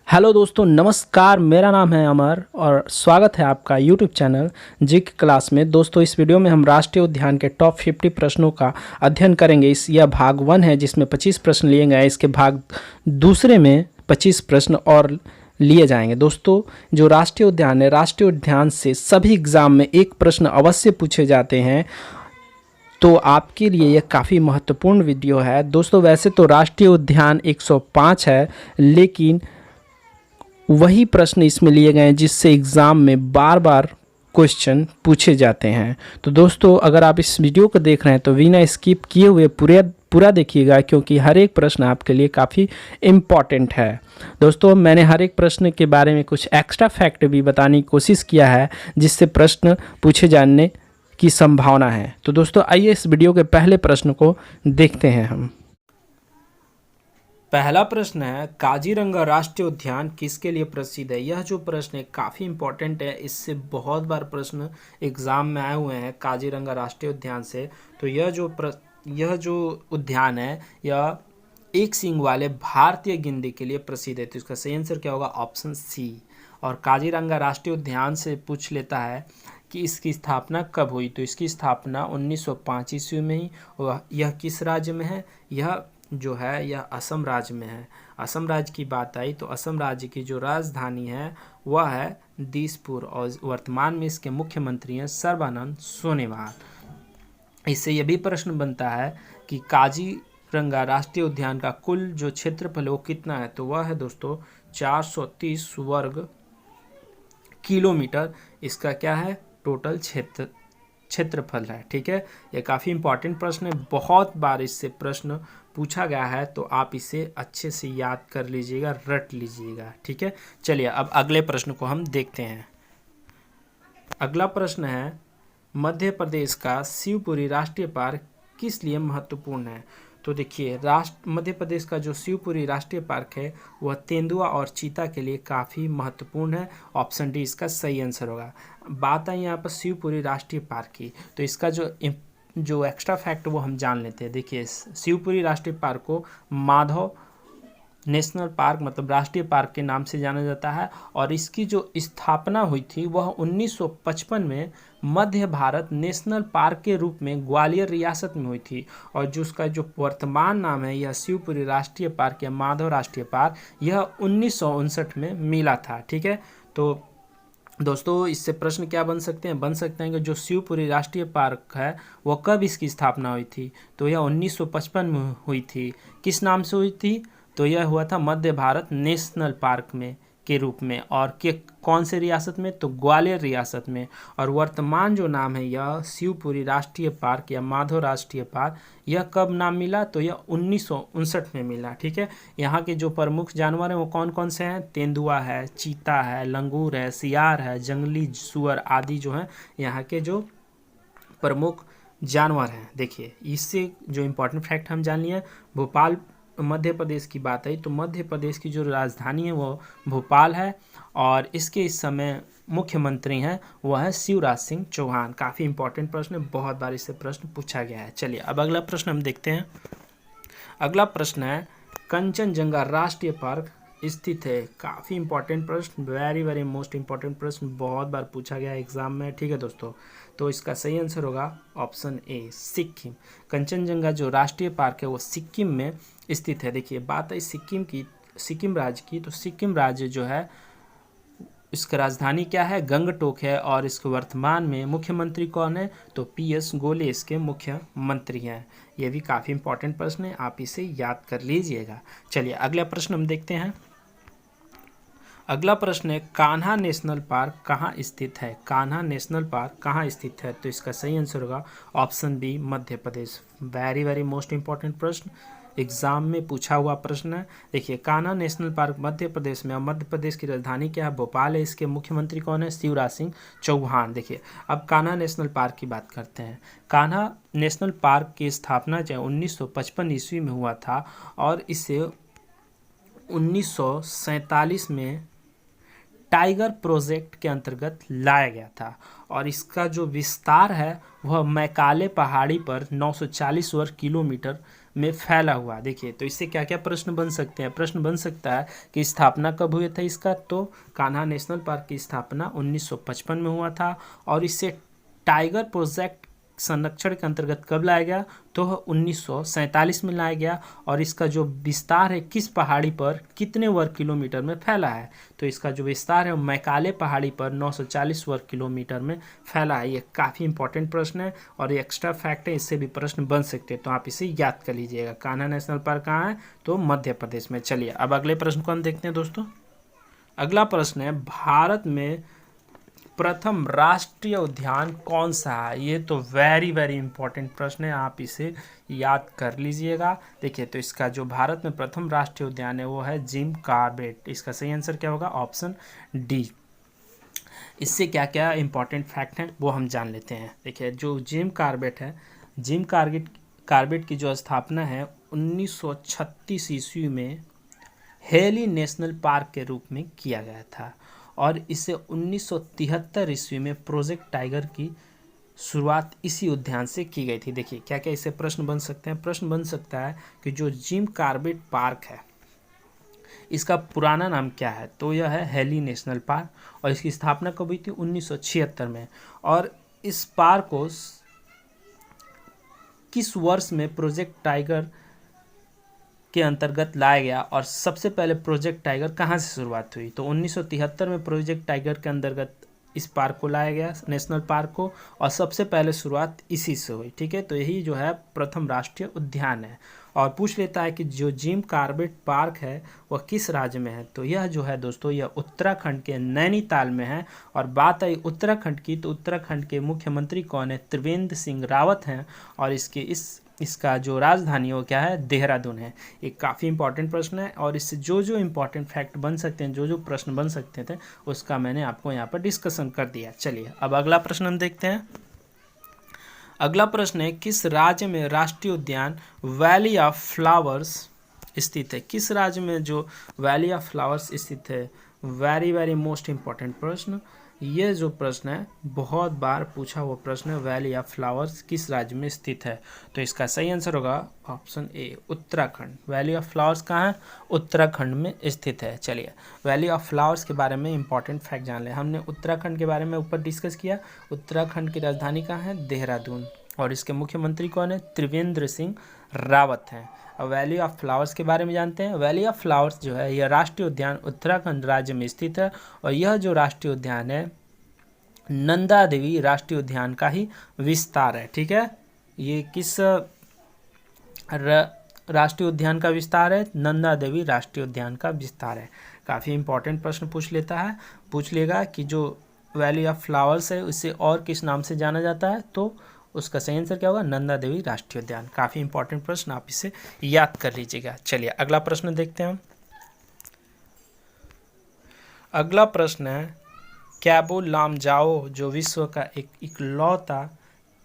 Hello दोस्तों, नमस्कार। मेरा नाम है अमर और स्वागत है आपका यूट्यूब चैनल जी के क्लास में। दोस्तों, इस वीडियो में हम राष्ट्रीय उद्यान के टॉप 50 प्रश्नों का अध्ययन करेंगे। यह भाग 1 है जिसमें 25 प्रश्न लिए गए हैं। इसके भाग दूसरे में 25 प्रश्न और लिए जाएंगे। दोस्तों, जो राष्ट्रीय उद्यान है, राष्ट्रीय उद्यान से सभी एग्जाम में एक प्रश्न अवश्य पूछे जाते हैं, तो आपके लिए यह काफ़ी महत्वपूर्ण वीडियो है। दोस्तों, वैसे तो राष्ट्रीय उद्यान 105 है, लेकिन वही प्रश्न इसमें लिए गए हैं जिससे एग्ज़ाम में बार बार क्वेश्चन पूछे जाते हैं। तो दोस्तों, अगर आप इस वीडियो को देख रहे हैं तो बिना स्किप किए हुए पूरा देखिएगा, क्योंकि हर एक प्रश्न आपके लिए काफ़ी इम्पॉर्टेंट है। दोस्तों, मैंने हर एक प्रश्न के बारे में कुछ एक्स्ट्रा फैक्ट भी बताने की कोशिश किया है, जिससे प्रश्न पूछे जाने की संभावना है। तो दोस्तों, आइए इस वीडियो के पहले प्रश्न को देखते हैं हम। पहला प्रश्न है, काजीरंगा राष्ट्रीय उद्यान किसके लिए प्रसिद्ध है? यह जो प्रश्न है काफ़ी इंपॉर्टेंट है। इससे बहुत बार प्रश्न एग्जाम में आए हुए हैं काजीरंगा राष्ट्रीय उद्यान से। तो यह जो उद्यान है, यह एक सींग वाले भारतीय गेंडे के लिए प्रसिद्ध है। तो इसका सही आंसर क्या होगा? Option C. और काजीरंगा राष्ट्रीय उद्यान से पूछ लेता है कि इसकी स्थापना कब हुई? तो इसकी स्थापना 1905 ईस्वी में ही। यह किस राज्य में है? यह जो है यह असम राज्य में है। असम राज्य की बात आई तो असम राज्य की जो राजधानी है वह है दिसपुर, और वर्तमान में इसके मुख्यमंत्री हैं सर्बानंद सोनोवाल। इससे यह भी प्रश्न बनता है कि काजीरंगा राष्ट्रीय उद्यान का कुल जो क्षेत्रफल है वो कितना है? तो वह है दोस्तों 430 वर्ग किलोमीटर। इसका क्या है? टोटल क्षेत्रफल है। ठीक है, ये काफ़ी इंपॉर्टेंट प्रश्न है। बहुत बार इससे प्रश्न पूछा गया है, तो आप इसे अच्छे से याद कर लीजिएगा, रट लीजिएगा। ठीक है, चलिए अब अगले प्रश्न को हम देखते हैं। अगला प्रश्न है, मध्य प्रदेश का शिवपुरी राष्ट्रीय पार्क किस लिए महत्वपूर्ण है? तो देखिए, मध्य प्रदेश का जो शिवपुरी राष्ट्रीय पार्क है वह तेंदुआ और चीता के लिए काफ़ी महत्वपूर्ण है। ऑप्शन डी इसका सही आंसर होगा। बात आई यहाँ पर शिवपुरी राष्ट्रीय पार्क की, तो इसका जो एक्स्ट्रा फैक्ट वो हम जान लेते हैं। देखिए, शिवपुरी राष्ट्रीय पार्क को माधव नेशनल पार्क मतलब राष्ट्रीय पार्क के नाम से जाना जाता है, और इसकी जो स्थापना हुई थी वह 1955 में मध्य भारत नेशनल पार्क के रूप में ग्वालियर रियासत में हुई थी। और जो उसका जो वर्तमान नाम है, यह शिवपुरी राष्ट्रीय पार्क या माधव राष्ट्रीय पार्क, यह 1959 में मिला था। ठीक है, तो दोस्तों, इससे प्रश्न क्या बन सकते हैं? बन सकते हैं कि जो शिवपुरी राष्ट्रीय पार्क है वो कब इसकी स्थापना हुई थी? तो यह 1955 में हुई थी। किस नाम से हुई थी? तो यह हुआ था मध्य भारत नेशनल पार्क में के रूप में। और के कौन से रियासत में? तो ग्वालियर रियासत में। और वर्तमान जो नाम है यह शिवपुरी राष्ट्रीय पार्क या माधव राष्ट्रीय पार्क, यह कब नाम मिला? तो यह 1959 में मिला। ठीक है, यहाँ के जो प्रमुख जानवर हैं वो कौन कौन से हैं? तेंदुआ है, चीता है, लंगूर है, सियार है, जंगली सुअर आदि जो हैं यहाँ के जो प्रमुख जानवर हैं। देखिए, इससे जो इम्पोर्टेंट फैक्ट हम जान लिए, भोपाल मध्य प्रदेश की बात आई तो मध्य प्रदेश की जो राजधानी है वो भोपाल है, और इसके इस समय मुख्यमंत्री हैं वह है शिवराज सिंह चौहान। काफ़ी इंपॉर्टेंट प्रश्न है, बहुत बार इससे प्रश्न पूछा गया है। चलिए अब अगला प्रश्न हम देखते हैं। अगला प्रश्न है, कंचनजंगा राष्ट्रीय पार्क स्थित है? काफ़ी इंपॉर्टेंट प्रश्न, वेरी वेरी मोस्ट इंपॉर्टेंट प्रश्न, बहुत बार पूछा गया है एग्जाम में। ठीक है दोस्तों, तो इसका सही आंसर होगा ऑप्शन ए, सिक्किम। कंचनजंगा जो राष्ट्रीय पार्क है वो सिक्किम में स्थित है। देखिए, बात है सिक्किम राज्य की, तो सिक्किम राज्य जो है इसका राजधानी क्या है? गंगटोक है। और इसके वर्तमान में मुख्यमंत्री कौन है? तो पीएस गोले इसके मुख्यमंत्री हैं। ये भी काफ़ी इंपॉर्टेंट प्रश्न है, आप इसे याद कर लीजिएगा। चलिए अगला प्रश्न हम देखते हैं। अगला प्रश्न है, कान्हा नेशनल पार्क कहाँ स्थित है? कान्हा नेशनल पार्क कहाँ स्थित है? तो इसका सही आंसर होगा option B, Madhya Pradesh. Very very most important प्रश्न, एग्जाम में पूछा हुआ प्रश्न है। देखिए, कान्हा नेशनल पार्क मध्य प्रदेश में, और मध्य प्रदेश की राजधानी क्या है? भोपाल है। इसके मुख्यमंत्री कौन है? शिवराज सिंह चौहान। देखिए, अब कान्हा नेशनल पार्क की बात करते हैं। कान्हा नेशनल पार्क की स्थापना जो 1955 ईस्वी में हुआ था, और इसे 1947 में टाइगर प्रोजेक्ट के अंतर्गत लाया गया था। और इसका जो विस्तार है वह मैकाले पहाड़ी पर 940 वर्ग किलोमीटर में फैला हुआ। देखिए तो इससे क्या क्या प्रश्न बन सकते हैं। प्रश्न बन सकता है कि स्थापना कब हुई था इसका, तो कान्हा नेशनल पार्क की स्थापना 1955 में हुआ था। और इससे टाइगर प्रोजेक्ट संरक्षण के अंतर्गत कब लाया गया, तो 1947 में लाया गया। और इसका जो विस्तार है किस पहाड़ी पर कितने वर्ग किलोमीटर में फैला है, तो इसका जो विस्तार है मैकाले पहाड़ी पर 940 वर्ग किलोमीटर में फैला है। ये काफ़ी इंपॉर्टेंट प्रश्न है और ये एक्स्ट्रा फैक्ट है, इससे भी प्रश्न बन सकते हैं, तो आप इसे याद कर लीजिएगा। कान्हा नेशनल पार्क कहाँ है, तो मध्य प्रदेश में। चलिए अब अगले प्रश्न को हम देखते हैं दोस्तों। अगला प्रश्न है भारत में प्रथम राष्ट्रीय उद्यान कौन सा है। ये तो वेरी वेरी इंपॉर्टेंट प्रश्न है, आप इसे याद कर लीजिएगा। देखिए तो इसका जो भारत में प्रथम राष्ट्रीय उद्यान है वो है जिम कॉर्बेट। इसका सही आंसर क्या होगा, ऑप्शन डी। इससे क्या क्या इंपॉर्टेंट फैक्ट हैं वो हम जान लेते हैं। देखिए जो जिम कॉर्बेट है, जिम कॉर्बेट की जो स्थापना है 1936 ईस्वी में हेली नेशनल पार्क के रूप में किया गया था। और इसे 1973 ईस्वी में प्रोजेक्ट टाइगर की शुरुआत इसी उद्यान से की गई थी। देखिए क्या क्या इससे प्रश्न बन सकते हैं। प्रश्न बन सकता है कि जो जिम कॉर्बेट पार्क है इसका पुराना नाम क्या है, तो यह है हेली नेशनल पार्क। और इसकी स्थापना कब हुई थी, 1976 में। और इस पार्क को किस वर्ष में प्रोजेक्ट टाइगर के अंतर्गत लाया गया, और सबसे पहले प्रोजेक्ट टाइगर कहाँ से शुरुआत हुई, तो 1973 में प्रोजेक्ट टाइगर के अंतर्गत इस पार्क को लाया गया, नेशनल पार्क को, और सबसे पहले शुरुआत इसी से हुई। ठीक है, तो यही जो है प्रथम राष्ट्रीय उद्यान है। और पूछ लेता है कि जो जिम कॉर्बेट पार्क है वह किस राज्य में है, तो यह जो है दोस्तों यह उत्तराखंड के नैनीताल में है। और बात आई उत्तराखंड की, तो उत्तराखंड के मुख्यमंत्री कौन है, त्रिवेंद्र सिंह रावत हैं। और इसका जो राजधानी वो क्या है, देहरादून है। एक काफ़ी इंपॉर्टेंट प्रश्न है और इससे जो जो इंपॉर्टेंट फैक्ट बन सकते हैं, जो जो प्रश्न बन सकते थे उसका मैंने आपको यहाँ पर डिस्कशन कर दिया। चलिए अब अगला प्रश्न हम देखते हैं। अगला प्रश्न है किस राज्य में राष्ट्रीय उद्यान वैली ऑफ फ्लावर्स स्थित है। किस राज्य में जो वैली ऑफ फ्लावर्स स्थित है, वेरी वेरी मोस्ट इंपॉर्टेंट प्रश्न। ये जो प्रश्न है बहुत बार पूछा हुआ प्रश्न है, वैली ऑफ फ्लावर्स किस राज्य में स्थित है, तो इसका सही आंसर होगा option A, Uttarakhand. Valley of flowers कहाँ है, उत्तराखंड में स्थित है। चलिए वैली ऑफ फ्लावर्स के बारे में इंपॉर्टेंट फैक्ट जान ले। हमने उत्तराखंड के बारे में ऊपर डिस्कस किया। उत्तराखंड की राजधानी कहाँ है, देहरादून। और इसके मुख्यमंत्री कौन है, त्रिवेंद्र सिंह रावत हैं। वैली ऑफ फ्लावर्स के बारे में जानते हैं। वैली ऑफ फ्लावर्स जो है यह राष्ट्रीय उद्यान उत्तराखंड राज्य में स्थित है। और यह जो राष्ट्रीय उद्यान है नंदा देवी राष्ट्रीय उद्यान का ही विस्तार है। ठीक है, ये किस राष्ट्रीय उद्यान का विस्तार है, नंदा देवी राष्ट्रीय उद्यान का विस्तार है। काफ़ी इंपॉर्टेंट प्रश्न पूछ लेगा कि जो वैली ऑफ फ्लावर्स है उसे और किस नाम से जाना जाता है, तो उसका सही आंसर क्या होगा, नंदा देवी राष्ट्रीय उद्यान। काफ़ी इंपॉर्टेंट प्रश्न, आप इसे याद कर लीजिएगा। चलिए अगला प्रश्न देखते हैं हम। अगला प्रश्न है कैबो लामजाओ जो विश्व का एक इकलौता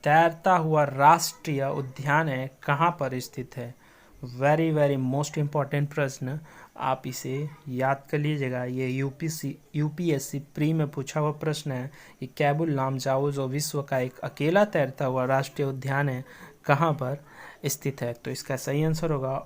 तैरता हुआ राष्ट्रीय उद्यान है कहाँ पर स्थित है। वेरी वेरी मोस्ट इम्पॉर्टेंट प्रश्न, आप इसे याद कर लीजिएगा। ये यूपीएससी प्री में पूछा हुआ प्रश्न है कि कैबो लामजाओ जो विश्व का एक अकेला तैरता हुआ राष्ट्रीय उद्यान है कहाँ पर स्थित है, तो इसका सही आंसर होगा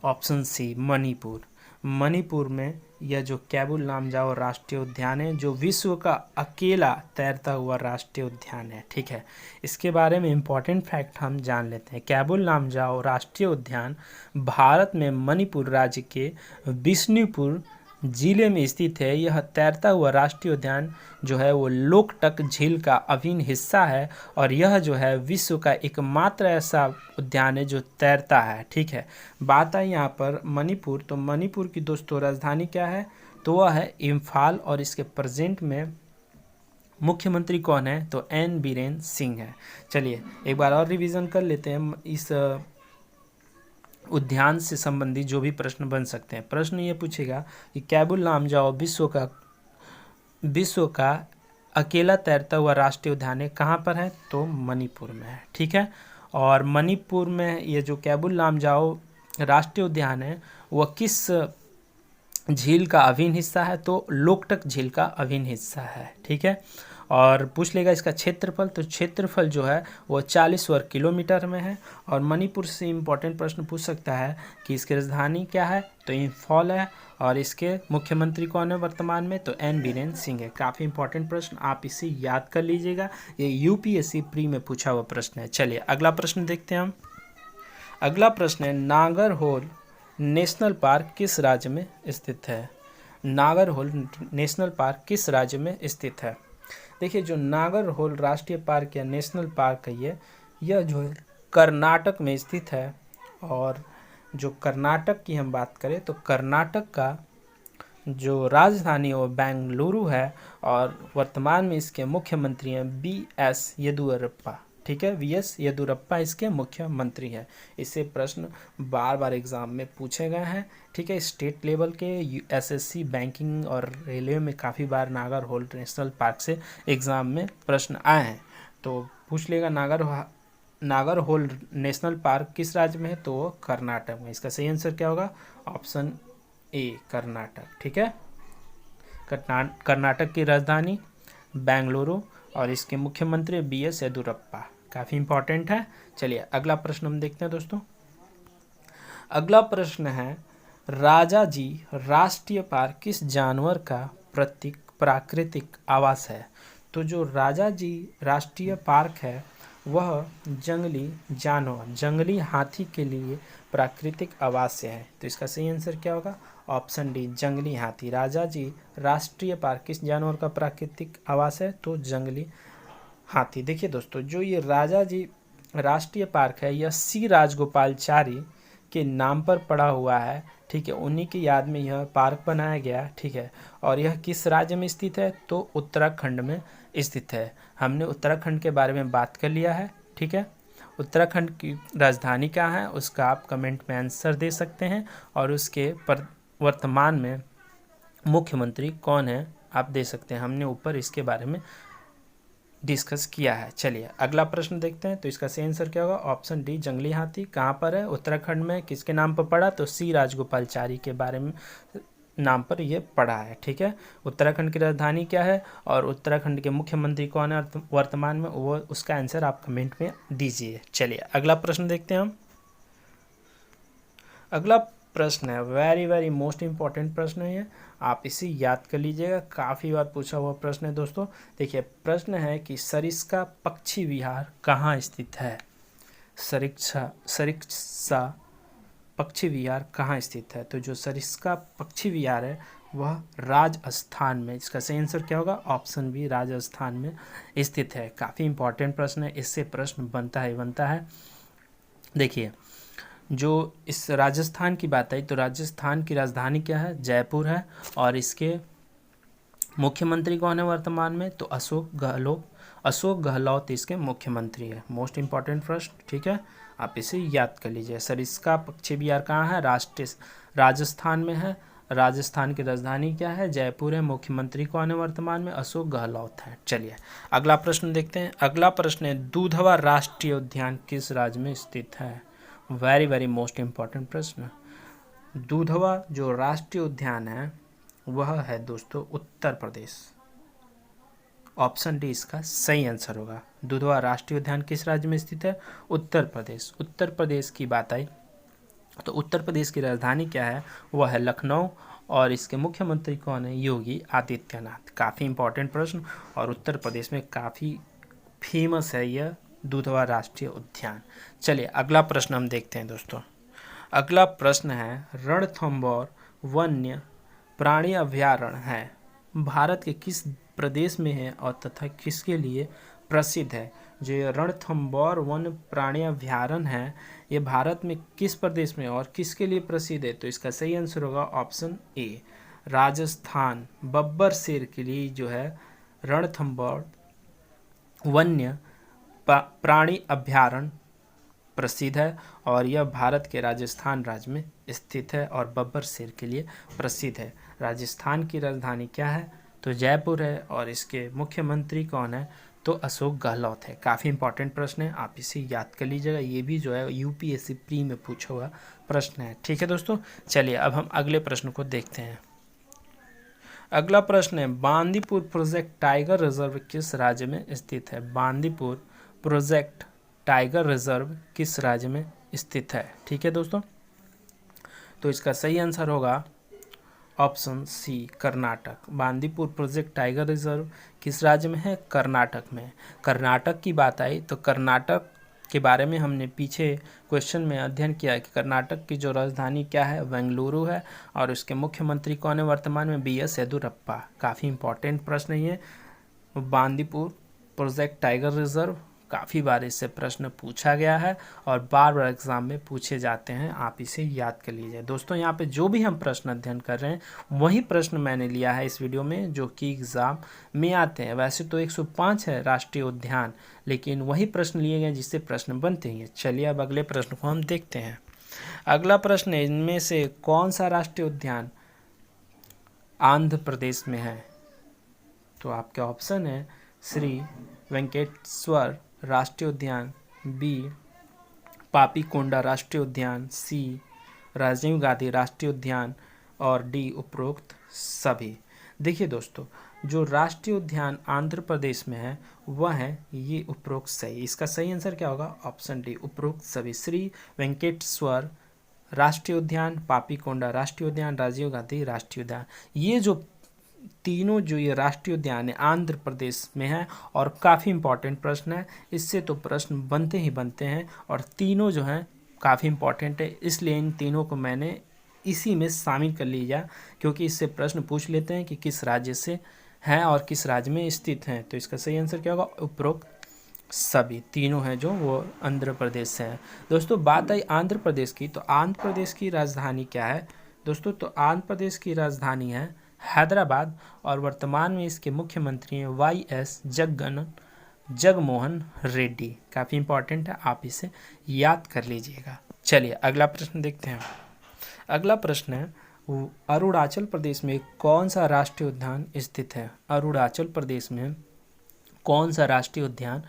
ऑप्शन सी, मणिपुर। मणिपुर में यह जो कैबो लामजाओ राष्ट्रीय उद्यान है जो विश्व का अकेला तैरता हुआ राष्ट्रीय उद्यान है। ठीक है, इसके बारे में इम्पॉर्टेंट फैक्ट हम जान लेते हैं। कैबो लामजाओ राष्ट्रीय उद्यान भारत में मणिपुर राज्य के बिष्णुपुर जिले में स्थित है। यह तैरता हुआ राष्ट्रीय उद्यान जो है वो लोकटक झील का अभिन्न हिस्सा है। और यह जो है विश्व का एकमात्र ऐसा उद्यान है जो तैरता है। ठीक है, बात आई यहाँ पर मणिपुर, तो मणिपुर की दोस्तों राजधानी क्या है, तो वह है इम्फाल। और इसके प्रेजेंट में मुख्यमंत्री कौन है, तो एन बीरेन सिंह है। चलिए एक बार और रिवीजन कर लेते हैं इस उद्यान से संबंधित जो भी प्रश्न बन सकते हैं। प्रश्न ये पूछेगा कि कैबो लामजाओ विश्व का अकेला तैरता हुआ राष्ट्रीय उद्यान है कहाँ पर है, तो मणिपुर में है। ठीक है, और मणिपुर में ये जो कैबो लामजाओ राष्ट्रीय उद्यान है वह किस झील का अभिन्न हिस्सा है, तो लोकटक झील का अभिन्न हिस्सा है। ठीक है, और पूछ लेगा इसका क्षेत्रफल, तो क्षेत्रफल जो है वो 40 वर्ग किलोमीटर में है। और मणिपुर से इम्पोर्टेंट प्रश्न पूछ सकता है कि इसकी राजधानी क्या है, तो इम्फॉल है। और इसके मुख्यमंत्री कौन है वर्तमान में, तो एन बीरेन सिंह है। काफ़ी इंपॉर्टेंट प्रश्न, आप इसे याद कर लीजिएगा, ये यूपीएससी प्री में पूछा हुआ प्रश्न है। चलिए अगला प्रश्न देखते हैं हम। अगला प्रश्न है, नागरहोल नेशनल पार्क किस राज्य में स्थित है। नागरहोल नेशनल पार्क किस राज्य में स्थित है। देखिए जो नागरहोल राष्ट्रीय पार्क या नेशनल पार्क है यह जो है कर्नाटक में स्थित है। और जो कर्नाटक की हम बात करें तो कर्नाटक का जो राजधानी वो बेंगलुरु है। और वर्तमान में इसके मुख्यमंत्री हैं BS येदियुरप्पा। ठीक है, VS येदियुरप्पा इसके मुख्यमंत्री हैं। इससे प्रश्न बार बार एग्जाम में पूछे गए हैं। ठीक है, स्टेट लेवल के SSC बैंकिंग और रेलवे में काफ़ी बार नागरहोल नेशनल पार्क से एग्ज़ाम में प्रश्न आए हैं। तो पूछ लेगा नागरहोल नेशनल पार्क किस राज्य में है, तो वो कर्नाटक में। इसका सही आंसर क्या होगा, ऑप्शन ए कर्नाटक। ठीक है, कर्नाटक की राजधानी बेंगलुरु और इसके मुख्यमंत्री BS येदियुरप्पा। काफ़ी इंपॉर्टेंट है। चलिए अगला प्रश्न हम देखते हैं दोस्तों। अगला प्रश्न है, राजाजी राष्ट्रीय पार्क किस जानवर का प्राकृतिक आवास है। तो जो राजाजी राष्ट्रीय पार्क है वह जंगली जानवर जंगली हाथी के लिए प्राकृतिक आवास है। तो इसका सही आंसर क्या होगा, ऑप्शन डी जंगली हाथी। राजाजी राष्ट्रीय पार्क किस जानवर का प्राकृतिक आवास है, तो जंगली हाथी। देखिए दोस्तों जो ये राजाजी राष्ट्रीय पार्क है यह C राजगोपालाचारी के नाम पर पड़ा हुआ है। ठीक है, उन्हीं की याद में यह पार्क बनाया गया। ठीक है, और यह किस राज्य में स्थित है, तो उत्तराखंड में स्थित है। हमने उत्तराखंड के बारे में बात कर लिया है। ठीक है, उत्तराखंड की राजधानी क्या है उसका आप कमेंट में आंसर दे सकते हैं। और उसके वर्तमान में मुख्यमंत्री कौन है आप दे सकते हैं। हमने ऊपर इसके बारे में डिस्कस किया है। चलिए अगला प्रश्न देखते हैं। तो इसका सही आंसर क्या होगा, ऑप्शन डी जंगली हाथी। कहाँ पर है, उत्तराखंड में। किसके नाम पर पड़ा, तो C राजगोपालाचारी के बारे में नाम पर ये पड़ा है। ठीक है, उत्तराखंड की राजधानी क्या है और उत्तराखंड के मुख्यमंत्री कौन है वर्तमान में, वो उसका आंसर आप कमेंट में दीजिए। चलिए अगला प्रश्न देखते हैं हम। अगला प्रश्न है वेरी वेरी मोस्ट इम्पॉर्टेंट प्रश्न है ये, आप इसे याद कर लीजिएगा, काफ़ी बार पूछा हुआ प्रश्न है दोस्तों। देखिए प्रश्न है कि सरिस्का पक्षी विहार कहाँ स्थित है। सरिस्का पक्षी विहार कहाँ स्थित है, तो जो सरिस्का पक्षी विहार है वह राजस्थान में। इसका सही आंसर क्या होगा, ऑप्शन बी राजस्थान में स्थित है। काफ़ी इंपॉर्टेंट प्रश्न है, इससे प्रश्न बनता है। देखिए जो इस राजस्थान की बात आई तो राजस्थान की राजधानी क्या है, जयपुर है। और इसके मुख्यमंत्री कौन है वर्तमान में, तो अशोक गहलोत इसके मुख्यमंत्री है। मोस्ट इम्पॉर्टेंट प्रश्न। ठीक है, आप इसे याद कर लीजिए। सरिस्का पक्षी विहार कहाँ है, राजस्थान में है। राजस्थान की राजधानी क्या है, जयपुर है। मुख्यमंत्री कौन है वर्तमान में, अशोक गहलोत है। चलिए अगला प्रश्न देखते हैं। अगला प्रश्न है दूधवा राष्ट्रीय उद्यान किस राज्य में स्थित है। वेरी वेरी मोस्ट इम्पॉर्टेंट प्रश्न। दूधवा जो राष्ट्रीय उद्यान है वह है दोस्तों उत्तर प्रदेश। ऑप्शन डी इसका सही आंसर होगा। दूधवा राष्ट्रीय उद्यान किस राज्य में स्थित है, उत्तर प्रदेश। उत्तर प्रदेश की बात आई तो उत्तर प्रदेश की राजधानी क्या है, वह है लखनऊ। और इसके मुख्यमंत्री कौन है, योगी आदित्यनाथ। काफ़ी इंपॉर्टेंट प्रश्न और उत्तर प्रदेश में काफ़ी फेमस है यह दूधवा राष्ट्रीय उद्यान। चलिए अगला प्रश्न हम देखते हैं दोस्तों। अगला प्रश्न है रणथंभौर वन्य प्राणी अभयारण्य है भारत के किस प्रदेश में है और तथा किसके लिए प्रसिद्ध है। जो ये रणथंभौर वन्य प्राणी अभयारण्य है ये भारत में किस प्रदेश में और किसके लिए प्रसिद्ध है, तो इसका सही आंसर होगा ऑप्शन ए राजस्थान। बब्बर शेर के लिए जो है रणथंभौर वन्य प्राणी अभयारण्य प्रसिद्ध है और यह भारत के राजस्थान राज्य में स्थित है और बब्बर शेर के लिए प्रसिद्ध है। राजस्थान की राजधानी क्या है, तो जयपुर है। और इसके मुख्यमंत्री कौन है, तो अशोक गहलोत है। काफ़ी इंपॉर्टेंट प्रश्न है, आप इसे याद कर लीजिएगा। ये भी जो है यूपीएससी प्री में पूछा हुआ प्रश्न है। ठीक है दोस्तों, चलिए अब हम अगले प्रश्न को देखते हैं। अगला प्रश्न है बांदीपुर प्रोजेक्ट टाइगर रिजर्व किस राज्य में स्थित है। बांदीपुर प्रोजेक्ट टाइगर रिजर्व किस राज्य में स्थित है। ठीक है दोस्तों, तो इसका सही आंसर होगा option C Karnataka. Bandipur project tiger reserve किस राज्य में है, कर्नाटक में। कर्नाटक की बात आई तो कर्नाटक के बारे में हमने पीछे क्वेश्चन में अध्ययन किया है कि कर्नाटक की जो राजधानी क्या है, बेंगलुरु है, और उसके मुख्यमंत्री कौन है वर्तमान में, BS येदुरप्पा। काफ़ी इंपॉर्टेंट प्रश्न है ये। बांदीपुर प्रोजेक्ट टाइगर रिजर्व काफ़ी बार इससे प्रश्न पूछा गया है और बार बार एग्जाम में पूछे जाते हैं, आप इसे याद कर लीजिए दोस्तों। यहाँ पे जो भी हम प्रश्न अध्ययन कर रहे हैं वही प्रश्न मैंने लिया है इस वीडियो में जो कि एग्ज़ाम में आते हैं। वैसे तो 105 है राष्ट्रीय उद्यान, लेकिन वही प्रश्न लिए गए जिससे प्रश्न बनते हैं। चलिए अब अगले प्रश्न को हम देखते हैं। अगला प्रश्न है इनमें से कौन सा राष्ट्रीय उद्यान आंध्र प्रदेश में है। तो आपके ऑप्शन है श्री वेंकटेश्वर राष्ट्रीय उद्यान, बी पापीकोंडा राष्ट्रीय उद्यान, सी राजीव गांधी राष्ट्रीय उद्यान और डी उपरोक्त सभी। देखिए दोस्तों, जो राष्ट्रीय उद्यान आंध्र प्रदेश में है वह है ये उपरोक्त सही। इसका सही आंसर क्या होगा, ऑप्शन डी उपरोक्त सभी। श्री वेंकटेश्वर राष्ट्रीय उद्यान, पापीकोंडा राष्ट्रीय उद्यान, राजीव गांधी राष्ट्रीय उद्यान, ये जो तीनों जो ये राष्ट्रीय उद्यान है आंध्र प्रदेश में है और काफ़ी इंपॉर्टेंट प्रश्न है। इससे तो प्रश्न बनते ही बनते हैं और तीनों जो हैं काफ़ी इंपॉर्टेंट है, इसलिए इन तीनों को मैंने इसी में शामिल कर लिया क्योंकि इससे प्रश्न पूछ लेते हैं कि किस राज्य से हैं और किस राज्य में स्थित हैं। तो इसका सही आंसर क्या होगा, उपरोक्त सभी। तीनों हैं जो वो आंध्र प्रदेश से हैं। दोस्तों बात आई आंध्र प्रदेश की, तो आंध्र प्रदेश की राजधानी क्या है दोस्तों, तो आंध्र प्रदेश की राजधानी है हैदराबाद और वर्तमान में इसके मुख्यमंत्री हैं YS जगमोहन रेड्डी। काफ़ी इंपॉर्टेंट है, आप इसे याद कर लीजिएगा। चलिए अगला प्रश्न देखते हैं। अगला प्रश्न है अरुणाचल प्रदेश में कौन सा राष्ट्रीय उद्यान स्थित है। अरुणाचल प्रदेश में कौन सा राष्ट्रीय उद्यान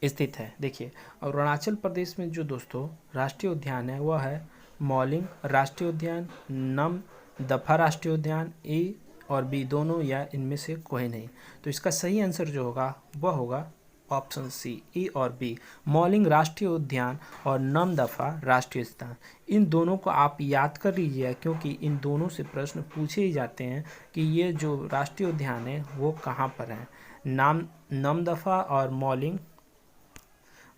स्थित है। देखिए अरुणाचल प्रदेश में जो दोस्तों राष्ट्रीय उद्यान है वह है मौलिंग राष्ट्रीय उद्यान, नमदफा राष्ट्रीय उद्यान, ए और बी दोनों या इनमें से कोई नहीं। तो इसका सही आंसर जो होगा वह होगा ऑप्शन सी ए और बी, मौलिंग राष्ट्रीय उद्यान और नमदफा राष्ट्रीय उद्यान। इन दोनों को आप याद कर लीजिए क्योंकि इन दोनों से प्रश्न पूछे ही जाते हैं कि ये जो राष्ट्रीय उद्यान है वो कहाँ पर है। नमदफा और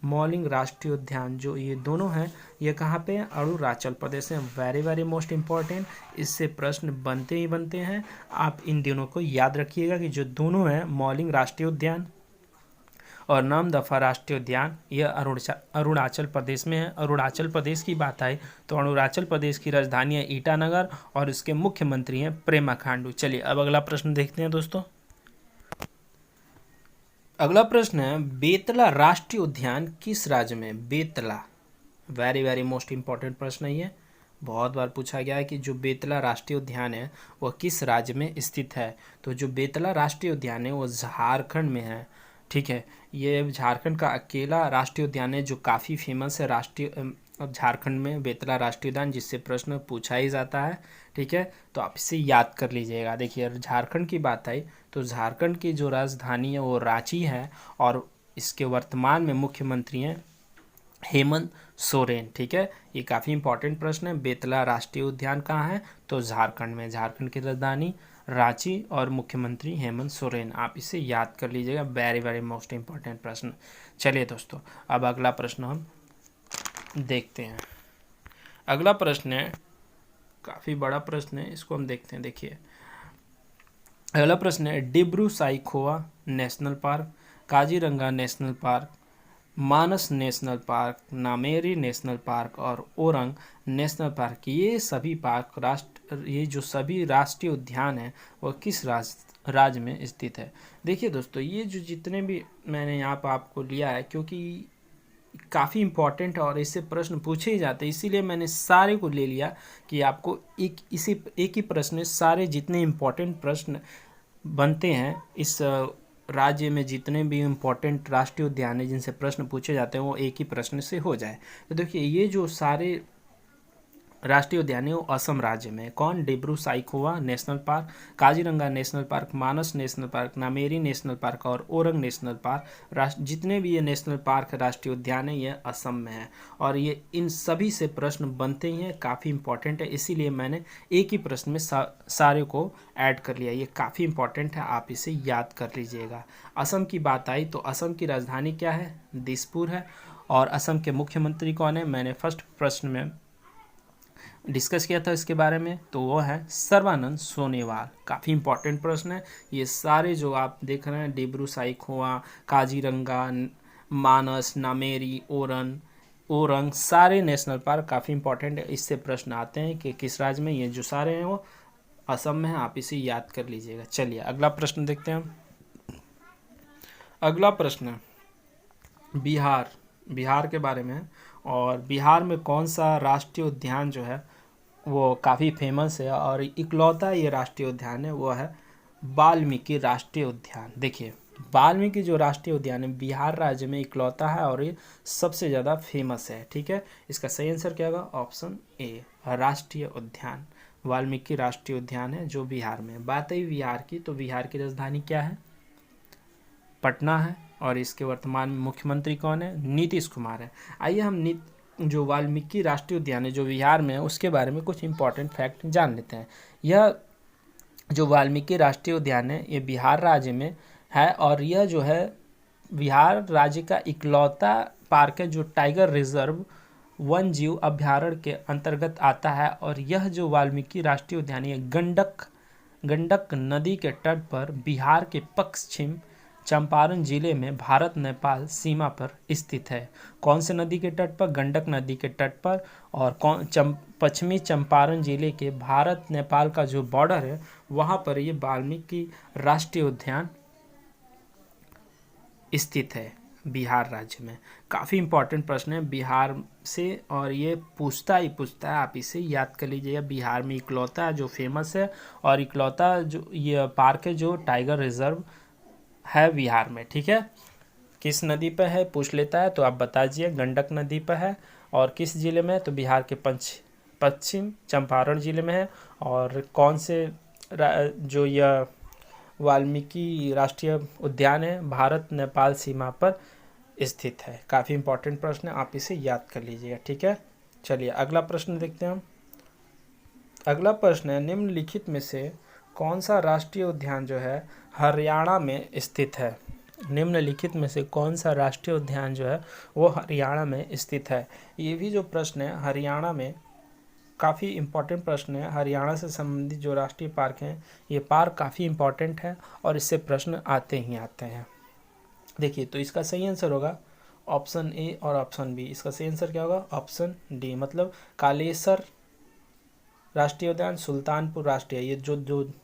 मौलिंग राष्ट्रीय उद्यान जो ये दोनों हैं ये कहाँ पे हैं, अरुणाचल प्रदेश में। वेरी वेरी मोस्ट इम्पॉर्टेंट, इससे प्रश्न बनते ही बनते हैं। आप इन दोनों को याद रखिएगा कि जो दोनों हैं मौलिंग राष्ट्रीय उद्यान और नमदफा राष्ट्रीय उद्यान यह अरुणाचल प्रदेश में है। अरुणाचल प्रदेश की बात आए तो अरुणाचल प्रदेश की राजधानी है ईटानगर और इसके मुख्यमंत्री हैं पेमा खांडू। चलिए अब अगला प्रश्न देखते हैं दोस्तों। अगला प्रश्न है बेतला राष्ट्रीय उद्यान किस राज्य में। Betla very very most important प्रश्न है ये, बहुत बार पूछा गया है कि जो बेतला राष्ट्रीय उद्यान है वह किस राज्य में स्थित है। तो जो बेतला राष्ट्रीय उद्यान है वो झारखंड में है। ठीक है, ये झारखंड का अकेला राष्ट्रीय उद्यान है जो काफ़ी फेमस है राष्ट्रीय झारखंड में बेतला राष्ट्रीय उद्यान, जिससे प्रश्न पूछा ही जाता है। ठीक है, तो आप इसे याद कर लीजिएगा। देखिए झारखंड की बात आई तो झारखंड की जो राजधानी है वो रांची है और इसके वर्तमान में मुख्यमंत्री हैं हेमंत सोरेन। ठीक है, ये काफ़ी इंपॉर्टेंट प्रश्न है। बेतला राष्ट्रीय उद्यान कहाँ है, तो झारखंड में। झारखंड की राजधानी रांची और मुख्यमंत्री हेमंत सोरेन, आप इसे याद कर लीजिएगा। वेरी वेरी मोस्ट इंपॉर्टेंट प्रश्न। चलिए दोस्तों अब अगला प्रश्न हम देखते हैं। अगला प्रश्न है काफ़ी बड़ा प्रश्न है, इसको हम देखते हैं। देखिए अगला प्रश्न है Dibru Saikhowa national park, Kaziranga national park, Manas national park, Nameri national park और ओरंग नेशनल पार्क, ये सभी पार्क ये जो सभी राष्ट्रीय उद्यान हैं वह किस राज्य में स्थित है। देखिए दोस्तों ये जो जितने भी मैंने यहाँ पर आपको लिया है क्योंकि काफ़ी इंपॉर्टेंट है और इससे प्रश्न पूछे ही जाते हैं, इसीलिए मैंने सारे को ले लिया कि आपको एक ही प्रश्न में सारे जितने इम्पोर्टेंट प्रश्न बनते हैं इस राज्य में, जितने भी इम्पोर्टेंट राष्ट्रीय उद्यान है जिनसे प्रश्न पूछे जाते हैं वो एक ही प्रश्न से हो जाए। तो देखिए ये जो सारे राष्ट्रीय उद्यान है वो असम राज्य में है। कौन? Dibru Saikhowa national park, Kaziranga national park, Manas national park, Nameri national park और ओरंग नेशनल पार्क। जितने भी ये नेशनल पार्क राष्ट्रीय उद्यान है ये असम में है और ये इन सभी से प्रश्न बनते ही हैं, काफ़ी इंपॉर्टेंट है, इसीलिए मैंने एक ही प्रश्न में सारे को ऐड कर लिया। ये काफ़ी इंपॉर्टेंट है, आप इसे याद कर लीजिएगा। असम की बात आई तो असम की राजधानी क्या है? दिसपुर है। और असम के मुख्यमंत्री कौन है? मैंने फर्स्ट प्रश्न में डिस्कस किया था इसके बारे में, तो वो है सर्बानंद सोनोवाल। काफ़ी इंपॉर्टेंट प्रश्न है। ये सारे जो आप देख रहे हैं डिब्रू साइखोवा, काजीरंगा, मानस, नामेरी, ओरंग सारे नेशनल पार्क काफ़ी इंपॉर्टेंट है। इससे प्रश्न आते हैं कि किस राज्य में, ये जो सारे हैं वो असम में है, आप इसे याद कर लीजिएगा। चलिए अगला प्रश्न देखते हैं हम। अगला प्रश्न है बिहार के बारे में है और बिहार में कौन सा राष्ट्रीय उद्यान जो है वो काफ़ी फेमस है और इकलौता ये राष्ट्रीय उद्यान है वो है वाल्मीकि राष्ट्रीय उद्यान। देखिए वाल्मीकि जो राष्ट्रीय उद्यान है बिहार राज्य में इकलौता है और ये सबसे ज़्यादा फेमस है। ठीक है, इसका सही आंसर क्या होगा? ऑप्शन ए, राष्ट्रीय उद्यान। वाल्मीकि राष्ट्रीय उद्यान है जो बिहार में। बात आई बिहार की, तो बिहार की राजधानी क्या है? पटना है और इसके वर्तमान में मुख्यमंत्री कौन है? नीतीश कुमार है। आइए हम जो वाल्मीकि राष्ट्रीय उद्यान है जो बिहार में है उसके बारे में कुछ इंपॉर्टेंट फैक्ट जान लेते हैं। यह जो वाल्मीकि राष्ट्रीय उद्यान है ये बिहार राज्य में है और यह जो है बिहार राज्य का इकलौता पार्क है जो टाइगर रिजर्व वन जीव अभ्यारण्य के अंतर्गत आता है। और यह जो वाल्मीकि राष्ट्रीय उद्यान है गंडक नदी के तट पर बिहार के पश्चिम चंपारण जिले में भारत नेपाल सीमा पर स्थित है। कौन से नदी के तट पर? गंडक नदी के तट पर। और पश्चिमी चंपारण जिले के भारत नेपाल का जो बॉर्डर है वहाँ पर ये वाल्मीकि राष्ट्रीय उद्यान स्थित है बिहार राज्य में। काफ़ी इंपॉर्टेंट प्रश्न है बिहार से और ये पूछता है, आप इसे याद कर लीजिएगा। बिहार में इकलौता जो फेमस है और इकलौता जो ये पार्क है जो टाइगर रिजर्व है बिहार में। ठीक है, किस नदी पर है पूछ लेता है तो आप बता दीजिए। गंडक नदी पर है और किस जिले में है? तो बिहार के पश्चिम चंपारण जिले में है। और कौन से जो यह वाल्मीकि राष्ट्रीय उद्यान है भारत नेपाल सीमा पर स्थित है। काफ़ी इंपॉर्टेंट प्रश्न है, आप इसे याद कर लीजिएगा। ठीक है, चलिए अगला प्रश्न देखते हैं हम। अगला प्रश्न है निम्नलिखित में से कौन सा राष्ट्रीय उद्यान जो है हरियाणा में स्थित है? निम्नलिखित में से कौन सा राष्ट्रीय उद्यान जो है वो हरियाणा में स्थित है? ये भी जो प्रश्न है हरियाणा में काफ़ी इम्पोर्टेंट प्रश्न है। हरियाणा से संबंधित जो राष्ट्रीय पार्क हैं ये पार्क काफ़ी इम्पोर्टेंट है और इससे प्रश्न आते ही आते हैं। देखिए तो इसका सही आंसर होगा ऑप्शन ए और ऑप्शन बी। इसका सही आंसर क्या होगा? ऑप्शन डी, मतलब कालेसर राष्ट्रीय उद्यान, सुल्तानपुर राष्ट्रीय, ये जो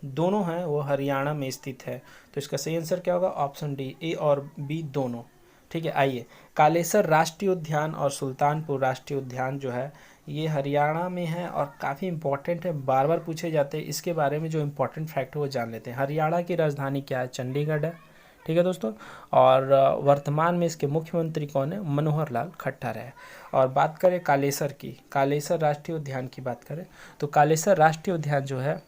दोनों हैं वो हरियाणा में स्थित है। तो इसका सही आंसर क्या होगा? ऑप्शन डी, ए और बी दोनों। ठीक है, आइए कालेसर राष्ट्रीय उद्यान और सुल्तानपुर राष्ट्रीय उद्यान जो है ये हरियाणा में है और काफ़ी इंपॉर्टेंट है, बार बार पूछे जाते हैं। इसके बारे में जो इंपॉर्टेंट फैक्ट है वो जान लेते हैं। हरियाणा की राजधानी क्या है? चंडीगढ़ है। ठीक है दोस्तों, और वर्तमान में इसके मुख्यमंत्री कौन है? मनोहर लाल खट्टर है। और बात करें कालेसर की, कालेसर राष्ट्रीय उद्यान की बात करें तो कालेसर राष्ट्रीय उद्यान जो है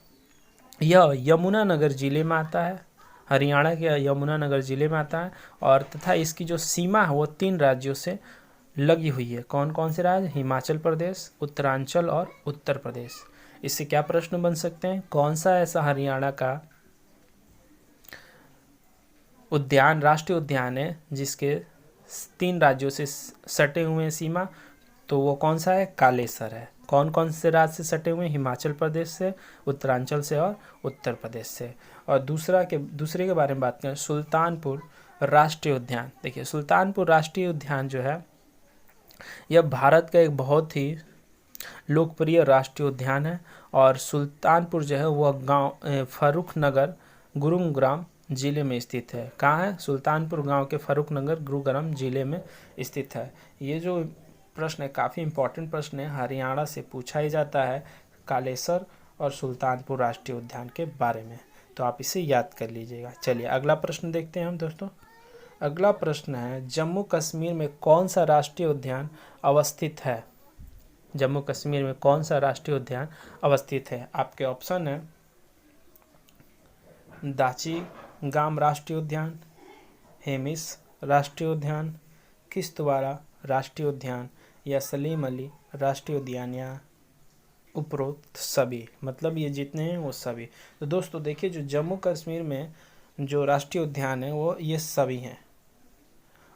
यह यमुनानगर जिले में आता है, हरियाणा के यमुनानगर जिले में आता है। और तथा इसकी जो सीमा है वो 3 राज्यों से लगी हुई है। कौन कौन से राज्य? हिमाचल प्रदेश, उत्तरांचल और उत्तर प्रदेश। इससे क्या प्रश्न बन सकते हैं? कौन सा ऐसा हरियाणा का उद्यान राष्ट्रीय उद्यान है जिसके 3 राज्यों से सटे हुए हैं सीमा? तो वो कौन सा है? कालेसर है। कौन कौन से राज्य से सटे हुए हैं? हिमाचल प्रदेश से, उत्तरांचल से और उत्तर प्रदेश से। और दूसरे के बारे में बात करें, सुल्तानपुर राष्ट्रीय उद्यान। देखिए सुल्तानपुर राष्ट्रीय उद्यान जो है यह भारत का एक बहुत ही लोकप्रिय राष्ट्रीय उद्यान है। और सुल्तानपुर जो है वह गांव फर्रुखनगर गुरुग्राम जिले में स्थित है। कहाँ है? सुल्तानपुर गांव के फर्रुखनगर गुरुग्राम जिले में स्थित है। ये जो प्रश्न है काफ़ी इंपॉर्टेंट प्रश्न है, हरियाणा से पूछा ही जाता है कालेसर और सुल्तानपुर राष्ट्रीय उद्यान के बारे में, तो आप इसे याद कर लीजिएगा। चलिए अगला प्रश्न देखते हैं हम दोस्तों। अगला प्रश्न है जम्मू कश्मीर में कौन सा राष्ट्रीय उद्यान अवस्थित है? जम्मू कश्मीर में कौन सा राष्ट्रीय उद्यान अवस्थित है? आपके ऑप्शन है दाची गाम राष्ट्रीय उद्यान, हेमिस राष्ट्रीय उद्यान, किश्तवाड़ा राष्ट्रीय उद्यान या सलीम अली राष्ट्रीय उद्यान या उपरोक्त सभी। मतलब ये जितने हैं वो सभी। तो दोस्तों देखिए, जो जम्मू कश्मीर में जो राष्ट्रीय उद्यान है वो ये सभी हैं,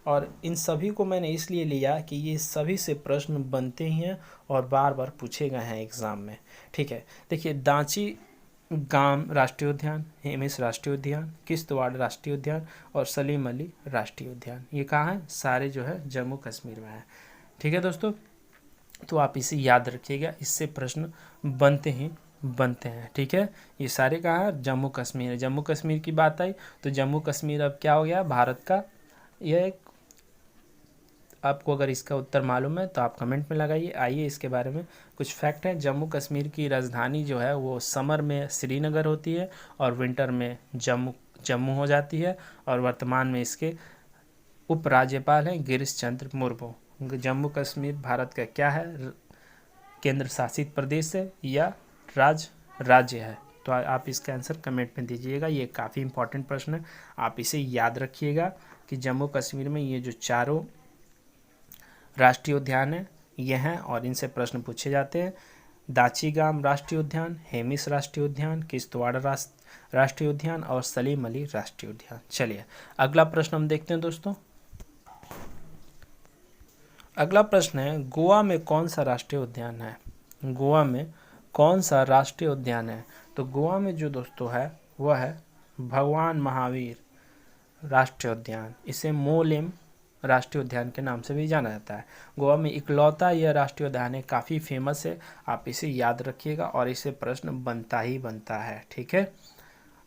और इन सभी को मैंने इसलिए लिया कि ये सभी से प्रश्न बनते ही हैं और बार बार पूछे गए हैं एग्ज़ाम में। ठीक है, देखिए दांची गाम राष्ट्रीय उद्यान, हेमिस राष्ट्रीय उद्यान, किश्तवाड़ राष्ट्रीय उद्यान और सलीम अली राष्ट्रीय उद्यान, ये कहाँ है? सारे जो है जम्मू कश्मीर में है। ठीक है दोस्तों, तो आप इसे याद रखिएगा, इससे प्रश्न बनते हैं। ठीक है, ये सारे कहाँ है? जम्मू कश्मीर है। जम्मू कश्मीर की बात आई तो जम्मू कश्मीर अब क्या हो गया? भारत का। यह एक, आपको अगर इसका उत्तर मालूम है तो आप कमेंट में लगाइए। आइए इसके बारे में कुछ फैक्ट हैं। जम्मू कश्मीर की राजधानी जो है वो समर में श्रीनगर होती है और विंटर में जम्मू हो जाती है, और वर्तमान में इसके उपराज्यपाल हैं गिरीश चंद्र मुर्मू। जम्मू कश्मीर भारत का क्या है? केंद्र शासित प्रदेश है या राज्य है? तो आप इसका आंसर कमेंट में दीजिएगा। ये काफ़ी इंपॉर्टेंट प्रश्न है, आप इसे याद रखिएगा कि जम्मू कश्मीर में ये जो चारों राष्ट्रीय उद्यान है ये हैं और इनसे प्रश्न पूछे जाते हैं। दाची गाम राष्ट्रीय उद्यान, हेमिस राष्ट्रीय उद्यान, किश्तवाड़ राष्ट्रीय उद्यान और सलीम अली राष्ट्रीय उद्यान। चलिए अगला प्रश्न हम देखते हैं दोस्तों। अगला प्रश्न है, गोवा में कौन सा राष्ट्रीय उद्यान है? गोवा में कौन सा राष्ट्रीय उद्यान है? तो गोवा में जो दोस्तों है वह है भगवान महावीर राष्ट्रीय उद्यान। इसे मोलेम राष्ट्रीय उद्यान के नाम से भी जाना जाता है। गोवा में इकलौता यह राष्ट्रीय उद्यान है, काफ़ी फेमस है, आप इसे याद रखिएगा और इससे प्रश्न बनता है। ठीक है,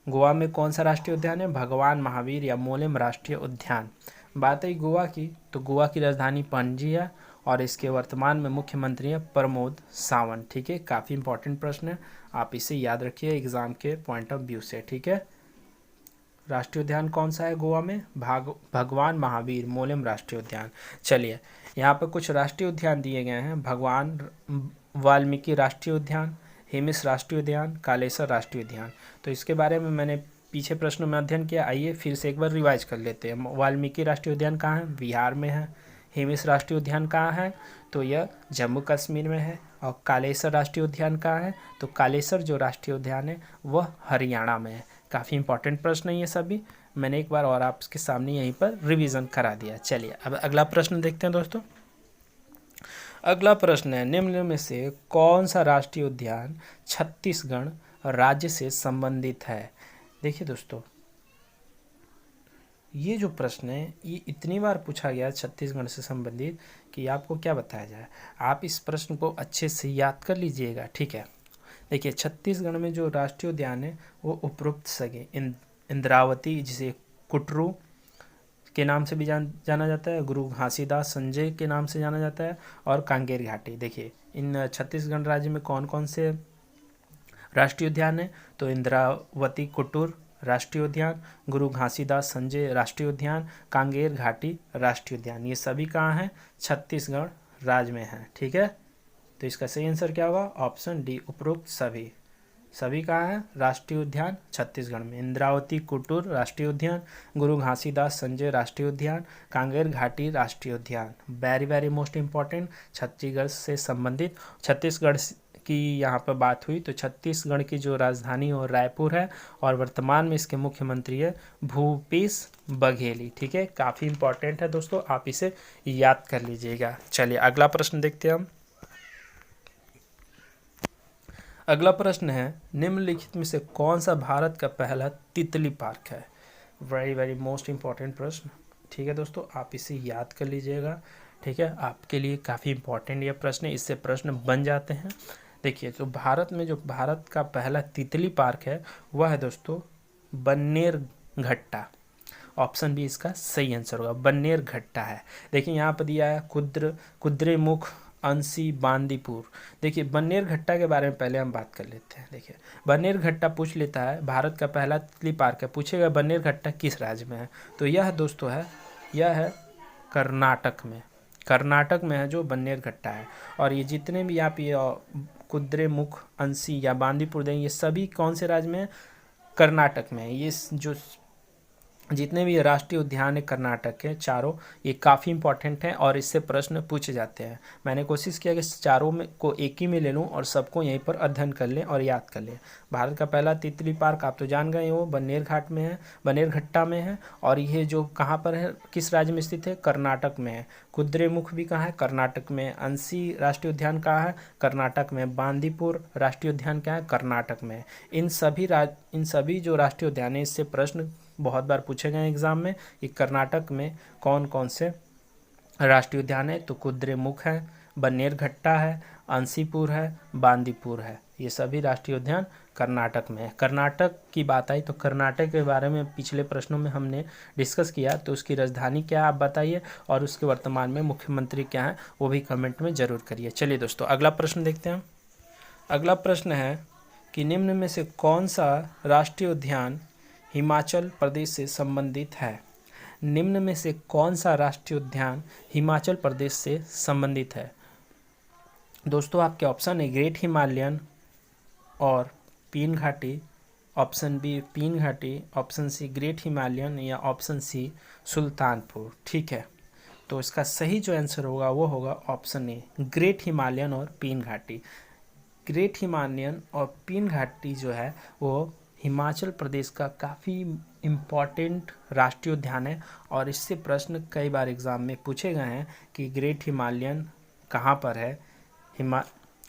गोवा में कौन सा राष्ट्रीय उद्यान है? भगवान महावीर या मोलेम राष्ट्रीय उद्यान। बात है गोवा की, तो गोवा की राजधानी पणजी है और इसके वर्तमान में मुख्यमंत्री हैं प्रमोद सावंत। ठीक है, काफ़ी इंपॉर्टेंट प्रश्न है, आप इसे याद रखिए एग्जाम के पॉइंट ऑफ व्यू से। ठीक है, राष्ट्रीय उद्यान कौन सा है गोवा में? भगवान महावीर मोलेम राष्ट्रीय उद्यान। चलिए यहाँ पर कुछ राष्ट्रीय उद्यान दिए गए हैं। भगवान वाल्मीकि राष्ट्रीय उद्यान, हेमिस राष्ट्रीय उद्यान, कालेसर राष्ट्रीय उद्यान। तो इसके बारे में मैंने पीछे प्रश्नों में अध्ययन किया, आइए फिर से एक बार रिवाइज कर लेते हैं। वाल्मीकि राष्ट्रीय उद्यान कहाँ है? बिहार में है। हेमिस राष्ट्रीय उद्यान कहाँ है? तो यह जम्मू कश्मीर में है। और कालेसर राष्ट्रीय उद्यान कहाँ है? तो कालेसर जो राष्ट्रीय उद्यान है वह हरियाणा में है। काफ़ी इंपॉर्टेंट प्रश्न है ये सभी, मैंने एक बार और आपके सामने यहीं पर रिवीजन करा दिया। चलिए अब अगला प्रश्न देखते हैं दोस्तों। अगला प्रश्न है, निम्न में से कौन सा राष्ट्रीय उद्यान छत्तीसगढ़ राज्य से संबंधित है? देखिए दोस्तों, ये जो प्रश्न है ये इतनी बार पूछा गया छत्तीसगढ़ से संबंधित कि आपको क्या बताया जाए। आप इस प्रश्न को अच्छे से याद कर लीजिएगा। ठीक है, देखिए छत्तीसगढ़ में जो राष्ट्रीय उद्यान है वो उपरोक्त सगे इंद्रावती, जिसे कुटरू के नाम से भी जाना जाता है, गुरु घासीदास संजय के नाम से जाना जाता है, और कांगेर घाटी। देखिए इन छत्तीसगढ़ राज्य में कौन कौन से राष्ट्रीय उद्यान है? तो इंद्रावती कुटुर राष्ट्रीय उद्यान, गुरु घासीदास संजय राष्ट्रीय उद्यान, कांगेर घाटी राष्ट्रीय उद्यान। ये सभी कहाँ हैं? छत्तीसगढ़ राज्य में हैं। ठीक है, तो इसका सही आंसर क्या होगा? ऑप्शन डी, उपरोक्त सभी कहाँ है? राष्ट्रीय उद्यान छत्तीसगढ़ में। इंद्रावती कुटुर राष्ट्रीय उद्यान, गुरु घासीदास संजय राष्ट्रीय उद्यान, कांगेर घाटी राष्ट्रीय उद्यान। Very very most important, Chhattisgarh से संबंधित। छत्तीसगढ़ की यहाँ पर बात हुई तो छत्तीसगढ़ की जो राजधानी और रायपुर है और वर्तमान में इसके मुख्यमंत्री है भूपेश बघेली। ठीक है, काफ़ी इंपॉर्टेंट है दोस्तों, आप इसे याद कर लीजिएगा। चलिए अगला प्रश्न देखते हैं हम। अगला प्रश्न है, निम्नलिखित में से कौन सा भारत का पहला तितली पार्क है? वेरी वेरी मोस्ट इम्पॉर्टेंट प्रश्न। ठीक है दोस्तों, आप इसे याद कर लीजिएगा। ठीक है, आपके लिए काफ़ी इंपॉर्टेंट ये प्रश्न है, इससे प्रश्न बन जाते हैं। देखिए, तो भारत में जो भारत का पहला तितली पार्क है वह है दोस्तों बन्नेरघट्टा। ऑप्शन बी इसका सही आंसर होगा, बन्नेरघट्टा है। देखिए यहाँ पर दिया है कुद्रेमुख, अंसी, बांदीपुर। देखिए बन्नेरघट्टा के बारे में पहले हम बात कर लेते हैं। देखिए बन्नेरघट्टा पूछ लेता है भारत का पहला तितली पार्क है, पूछेगा बन्नेरघट्टा किस राज्य में है? तो यह दोस्तों है, यह है कर्नाटक में। कर्नाटक में है जो बन्नेरघट्टा है। और ये जितने भी आप ये कुद्रेमुख, अंसी या बांदीपुर देंगे, ये सभी कौन से राज्य में है? कर्नाटक में है। ये जो जितने भी राष्ट्रीय उद्यान है कर्नाटक के चारों, ये काफ़ी इंपॉर्टेंट हैं और इससे प्रश्न पूछे जाते हैं। मैंने कोशिश किया कि चारों में को एक ही में ले लूं और सबको यहीं पर अध्ययन कर लें और याद कर लें। भारत का पहला तितली पार्क आप तो जान गए हो, बन्नेरघाट में है, बन्नेरघट्टा में है। और ये जो कहाँ पर है, किस राज्य में स्थित है? कर्नाटक में है। कुद्रेमुख भी कहाँ है? कर्नाटक में। अंसी राष्ट्रीय उद्यान कहाँ है? कर्नाटक में। बांदीपुर राष्ट्रीय उद्यान क्या है? कर्नाटक में। इन सभी जो राष्ट्रीय उद्यान है, इससे प्रश्न बहुत बार पूछे गए एग्जाम में कि कर्नाटक में कौन कौन से राष्ट्रीय उद्यान है। तो कुद्रेमुख है, बन्नेरघट्टा है, अंसीपुर है, बांदीपुर है। ये सभी राष्ट्रीय उद्यान कर्नाटक में है। कर्नाटक की बात आई तो कर्नाटक के बारे में पिछले प्रश्नों में हमने डिस्कस किया, तो उसकी राजधानी क्या है आप बताइए, और उसके वर्तमान में मुख्यमंत्री क्या है वो भी कमेंट में ज़रूर करिए। चलिए दोस्तों, अगला प्रश्न देखते हैं। अगला प्रश्न है कि निम्न में से कौन सा राष्ट्रीय उद्यान हिमाचल प्रदेश से संबंधित है? निम्न में से कौन सा राष्ट्रीय उद्यान हिमाचल प्रदेश से संबंधित है? दोस्तों आपके ऑप्शन है ग्रेट हिमालयन और पीन घाटी, ऑप्शन बी पीन घाटी, ऑप्शन सी ग्रेट हिमालयन या ऑप्शन सी सुल्तानपुर। ठीक है, तो इसका सही जो आंसर होगा वो होगा ऑप्शन ए, ग्रेट हिमालयन और पीन घाटी। ग्रेट हिमालयन और पीन घाटी जो है वो हिमाचल प्रदेश का काफ़ी इम्पॉर्टेंट राष्ट्रीय उद्यान है और इससे प्रश्न कई बार एग्ज़ाम में पूछे गए हैं कि ग्रेट हिमालयन कहाँ पर है,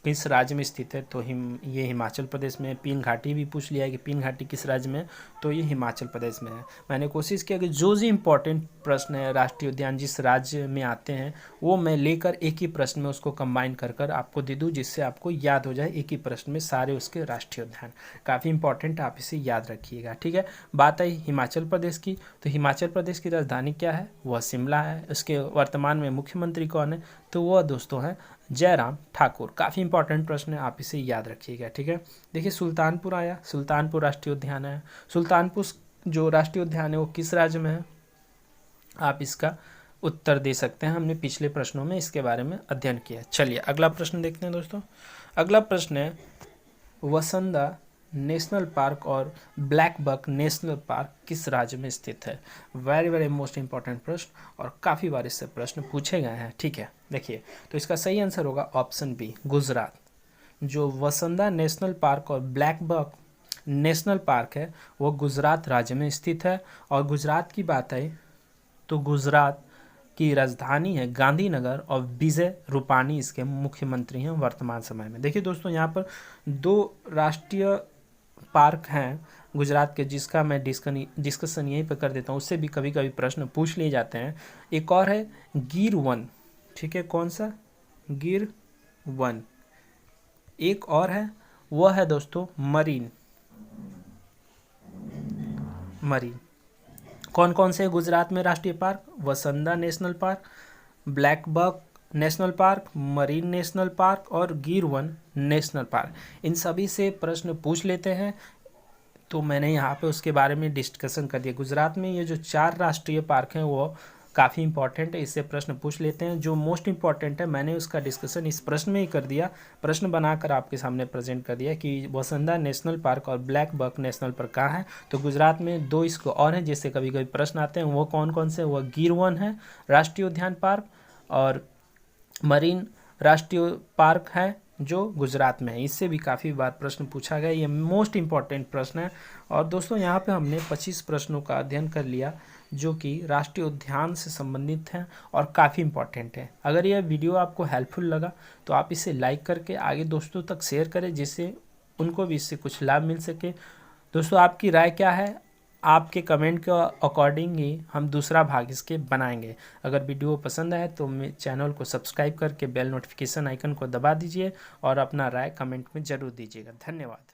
किस राज्य में स्थित है। तो ये हिमाचल प्रदेश में। पीन घाटी भी पूछ लिया है कि पीन घाटी किस राज्य में है, तो ये हिमाचल प्रदेश में है। मैंने कोशिश किया कि जो भी इम्पोर्टेंट प्रश्न है राष्ट्रीय उद्यान जिस राज्य में आते हैं वो मैं लेकर एक ही प्रश्न में उसको कंबाइन कर आपको दे दूँ, जिससे आपको याद हो जाए एक ही प्रश्न में सारे उसके राष्ट्रीय उद्यान। काफ़ी इंपॉर्टेंट, आप इसे याद रखिएगा। ठीक है, बात आई हिमाचल प्रदेश की, तो हिमाचल प्रदेश की राजधानी क्या है? वह शिमला है। उसके वर्तमान में मुख्यमंत्री कौन है? तो वह दोस्तों हैं जयराम ठाकुर। काफ़ी इंपॉर्टेंट प्रश्न है, आप इसे याद रखिएगा। ठीक है, देखिए सुल्तानपुर आया, सुल्तानपुर राष्ट्रीय उद्यान है। सुल्तानपुर जो राष्ट्रीय उद्यान है वो किस राज्य में है? आप इसका उत्तर दे सकते हैं, हमने पिछले प्रश्नों में इसके बारे में अध्ययन किया। चलिए अगला प्रश्न देखते हैं दोस्तों। अगला प्रश्न है वसंदा नेशनल पार्क और ब्लैक बक नेशनल पार्क किस राज्य में स्थित है? वेरी वेरी मोस्ट इंपॉर्टेंट प्रश्न और काफ़ी बार इससे प्रश्न पूछे गए हैं। ठीक है, देखिए तो इसका सही आंसर होगा ऑप्शन बी, गुजरात। जो वसंदा नेशनल पार्क और ब्लैक बक नेशनल पार्क है वो गुजरात राज्य में स्थित है। और गुजरात की बात आई तो गुजरात की राजधानी है गांधीनगर और विजय रूपाणी इसके मुख्यमंत्री हैं वर्तमान समय में। देखिए दोस्तों, यहाँ पर दो राष्ट्रीय पार्क हैं गुजरात के, जिसका मैं डिस्कशन यहीं पर कर देता हूँ, उससे भी कभी कभी प्रश्न पूछ लिए जाते हैं। एक और है गिर वन। ठीक है, कौन सा? गिर वन। एक और है, वह है दोस्तों मरीन। कौन कौन से गुजरात में राष्ट्रीय पार्क? वसंदा national park, black buck national park, marine national park और गिर वन नेशनल पार्क। इन सभी से प्रश्न पूछ लेते हैं, तो मैंने यहाँ पे उसके बारे में डिस्कशन कर दिया। गुजरात में ये जो 4 राष्ट्रीय पार्क हैं वो काफ़ी इंपॉर्टेंट है, इससे प्रश्न पूछ लेते हैं। जो मोस्ट इंपॉर्टेंट है मैंने उसका डिस्कशन इस प्रश्न में ही कर दिया, प्रश्न बनाकर आपके सामने प्रेजेंट कर दिया कि वसंदा नेशनल पार्क और ब्लैक बक नेशनल पार्क कहाँ है। तो गुजरात में 2 इसको और हैं जिससे कभी कभी प्रश्न आते हैं, वो कौन कौन से? वह गिर वन है राष्ट्रीय उद्यान पार्क और मरीन राष्ट्रीय पार्क है जो गुजरात में है। इससे भी काफ़ी बार प्रश्न पूछा गया, ये मोस्ट इंपॉर्टेंट प्रश्न है। और दोस्तों यहाँ पे हमने 25 प्रश्नों का अध्ययन कर लिया जो कि राष्ट्रीय उद्यान से संबंधित हैं और काफ़ी इंपॉर्टेंट है। अगर यह वीडियो आपको हेल्पफुल लगा तो आप इसे लाइक करके आगे दोस्तों तक शेयर करें, जिससे उनको भी इससे कुछ लाभ मिल सके। दोस्तों आपकी राय क्या है? आपके कमेंट के अकॉर्डिंग ही हम दूसरा भाग इसके बनाएंगे। अगर वीडियो पसंद आए तो चैनल को सब्सक्राइब करके बेल नोटिफिकेशन आइकन को दबा दीजिए और अपना राय कमेंट में ज़रूर दीजिएगा। धन्यवाद।